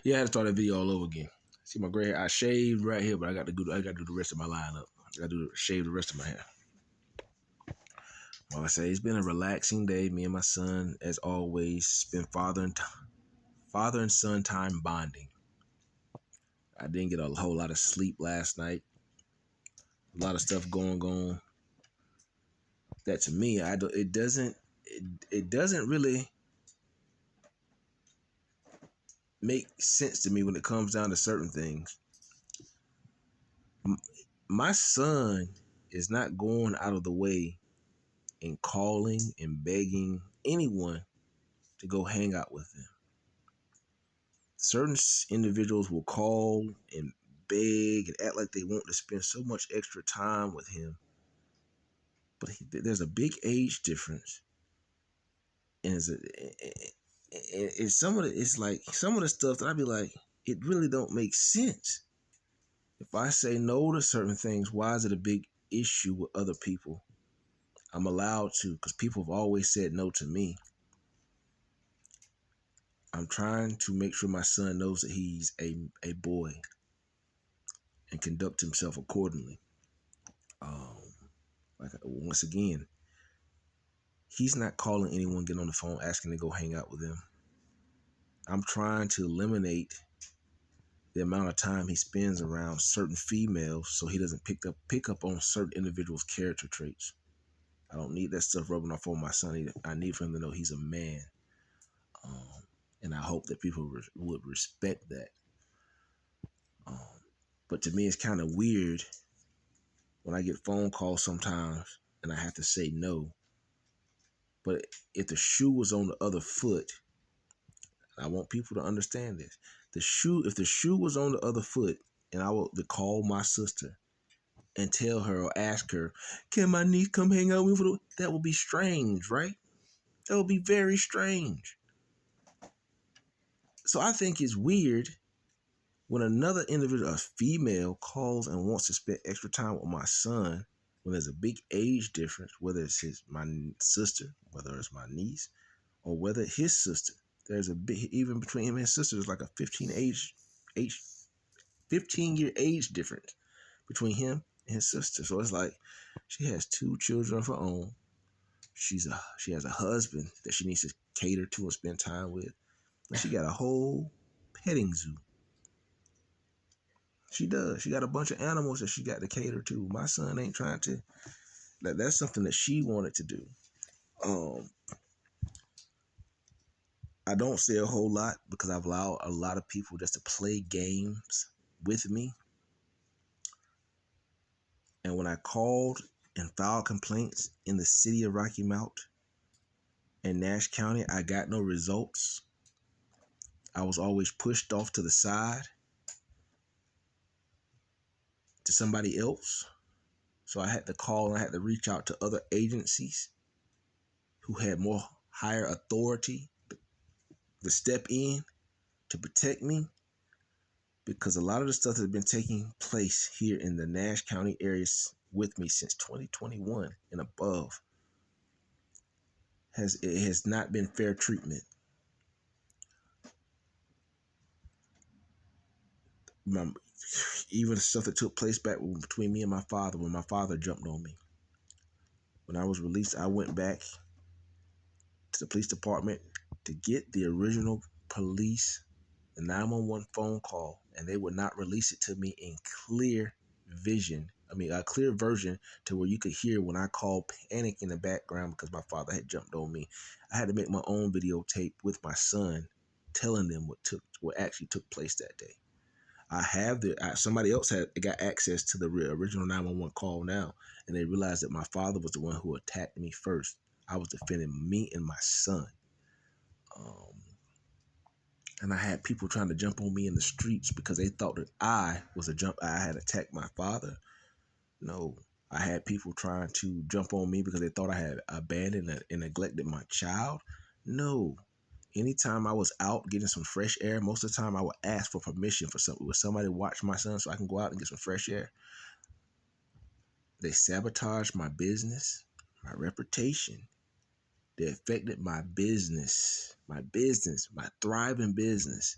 Yeah, I had to start that video all over again. See my gray hair? I shaved right here, but I got to do the rest of my lineup. I got to shave the rest of my hair. Well, I say it's been a relaxing day. Me and my son, as always, spent father and son time bonding. I didn't get a whole lot of sleep last night. A lot of stuff going on. That to me, it doesn't really make sense to me when it comes down to certain things. My son is not going out of the way and calling and begging anyone to go hang out with them. Certain individuals will call and beg and act like they want to spend so much extra time with him, but there's a big age difference, and it's some of the stuff that I'd be like, it really don't make sense. If I say no to certain things, why is it a big issue with other people? I'm allowed to, because people have always said no to me. I'm trying to make sure my son knows that he's a boy and conduct himself accordingly. Once again, he's not calling anyone, getting on the phone, asking to go hang out with him. I'm trying to eliminate the amount of time he spends around certain females so he doesn't pick up on certain individuals' character traits. I don't need that stuff rubbing off on my son. I need for him to know he's a man. And I hope that people would respect that. But to me, it's kind of weird when I get phone calls sometimes and I have to say no. But if the shoe was on the other foot, I want people to understand this. If the shoe was on the other foot, and I would call my sister and tell her or ask her, can my niece come hang out with me? That would be strange, right? That would be very strange. So I think it's weird when another individual, a female, calls and wants to spend extra time with my son when there's a big age difference, whether it's my sister, whether it's my niece, or whether his sister. There's a big, even between him and his sister, there's like a 15-year age difference between him and his sister. So it's like she has 2 children of her own. She has a husband that she needs to cater to and spend time with. And she got a whole petting zoo. She does. She got a bunch of animals that she got to cater to. My son ain't trying to. That's something that she wanted to do. I don't say a whole lot because I've allowed a lot of people just to play games with me. And when I called and filed complaints in the city of Rocky Mount and Nash County, I got no results. I was always pushed off to the side to somebody else. So I had to call and I had to reach out to other agencies who had more higher authority to step in to protect me, because a lot of the stuff that has been taking place here in the Nash County areas with me since 2021 and above has not been fair treatment. Even the stuff that took place back between me and my father, when my father jumped on me. When I was released, I went back to the police department to get the original police, the 911 phone call, and they would not release it to me in clear vision. A clear version to where you could hear when I called panic in the background because my father had jumped on me. I had to make my own videotape with my son telling them what actually took place that day. I have somebody else got access to the original 911 call now, and they realized that my father was the one who attacked me first. I was defending me and my son. And I had people trying to jump on me in the streets because they thought that I had attacked my father. No, I had people trying to jump on me because they thought I had abandoned and neglected my child. No. Anytime I was out getting some fresh air, most of the time I would ask for permission for somebody to watch my son so I can go out and get some fresh air. They sabotaged my business, my reputation. They affected my business, my thriving business.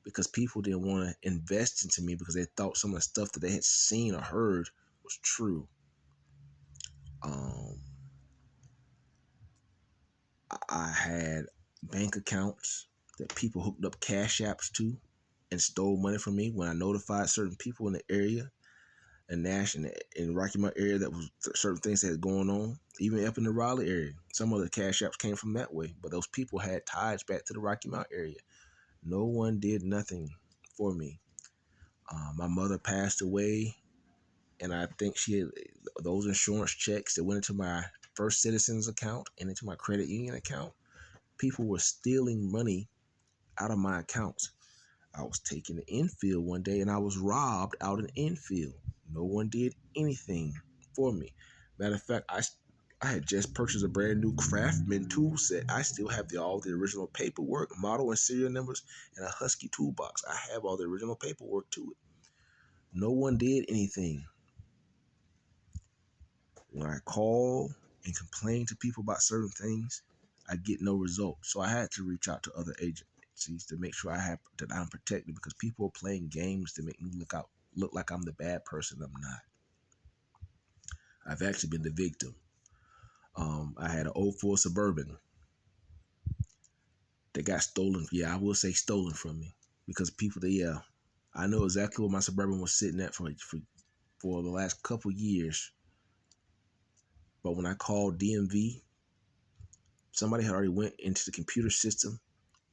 because people didn't want to invest into me because they thought some of the stuff that they had seen or heard was true. I had bank accounts that people hooked up cash apps to and stole money from me when I notified certain people in the area and Nash and in Rocky Mount area that was certain things that had going on. Even up in the Raleigh area, some of the cash apps came from that way, but those people had ties back to the Rocky Mount area. No one did nothing for me. My mother passed away, and I think she had those insurance checks that went into my First Citizens account and into my credit union account. People were stealing money out of my accounts. I was taking the infield one day and I was robbed out in infield. No one did anything for me. Matter of fact, I had just purchased a brand new Craftsman tool set. I still have all the original paperwork, model and serial numbers, and a Husky toolbox. I have all the original paperwork to it. No one did anything. When I call and complain to people about certain things, I get no result. So I had to reach out to other agencies to make sure that I'm protected, because people are playing games to make me look like I'm the bad person. I'm not. I've actually been the victim. I had an '04 Suburban that got stolen. Yeah, I will say stolen from me, because I know exactly what my Suburban was sitting at for the last couple years. But when I called DMV, somebody had already went into the computer system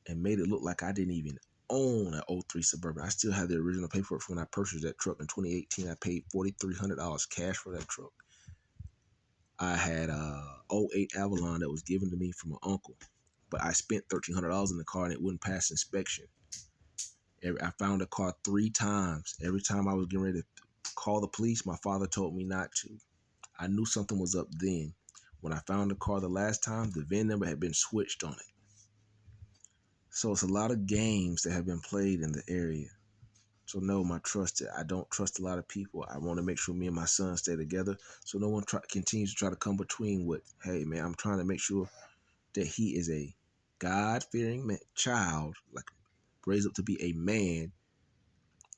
and made it look like I didn't even own an '03 Suburban. I still have the original paperwork from when I purchased that truck in 2018. I paid $4,300 cash for that truck. I had a '08 Avalon that was given to me from an uncle, but I spent $1,300 in the car and it wouldn't pass inspection. I found the car 3 times. Every time I was getting ready to call the police, my father told me not to. I knew something was up then. When I found the car the last time, the VIN number had been switched on it. So it's a lot of games that have been played in the area. So no, I don't trust a lot of people. I want to make sure me and my son stay together, so no one continues to try to come between what, hey man, I'm trying to make sure that he is a God-fearing child, like raised up to be a man,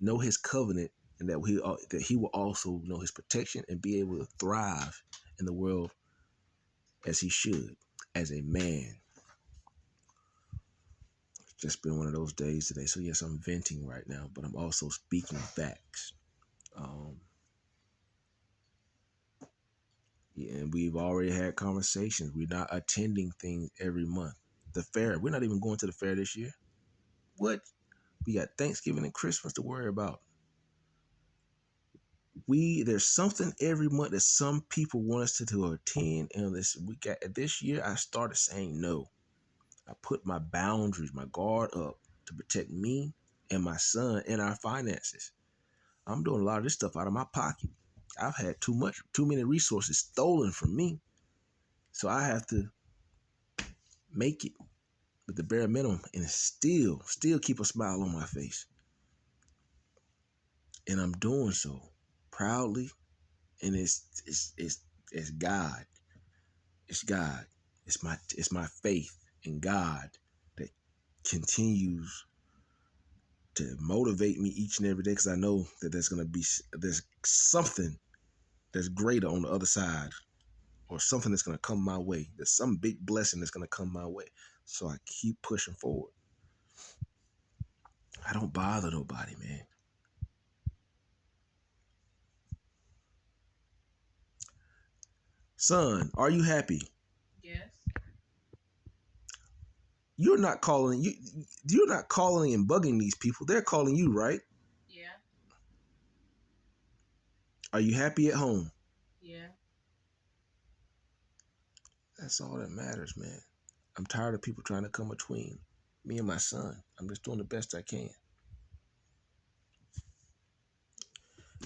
know his covenant, and that he will also know his protection and be able to thrive in the world as he should, as a man. It's just been one of those days today. So yes, I'm venting right now, but I'm also speaking facts. Yeah, and we've already had conversations. We're not attending things every month. The fair, we're not even going to the fair this year. What? We got Thanksgiving and Christmas to worry about. There's something every month that some people want us to attend, and this year I started saying no. I put my boundaries, my guard up to protect me and my son and our finances. I'm doing a lot of this stuff out of my pocket. I've had too many resources stolen from me. So I have to make it with the bare minimum and still keep a smile on my face. And I'm doing so proudly, and it's God. It's God. It's my faith in God that continues to motivate me each and every day, because I know that there's something that's greater on the other side, or something that's going to come my way. There's some big blessing that's going to come my way. So I keep pushing forward. I don't bother nobody, man. Son, are you happy? Yes. You're not calling and bugging these people. They're calling you, right? Yeah. Are you happy at home? Yeah. That's all that matters, man. I'm tired of people trying to come between me and my son. I'm just doing the best I can.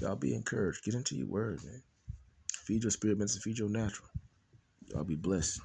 Y'all be encouraged. Get into your word, man. Feed your spirit, man, and feed your natural. Y'all be blessed.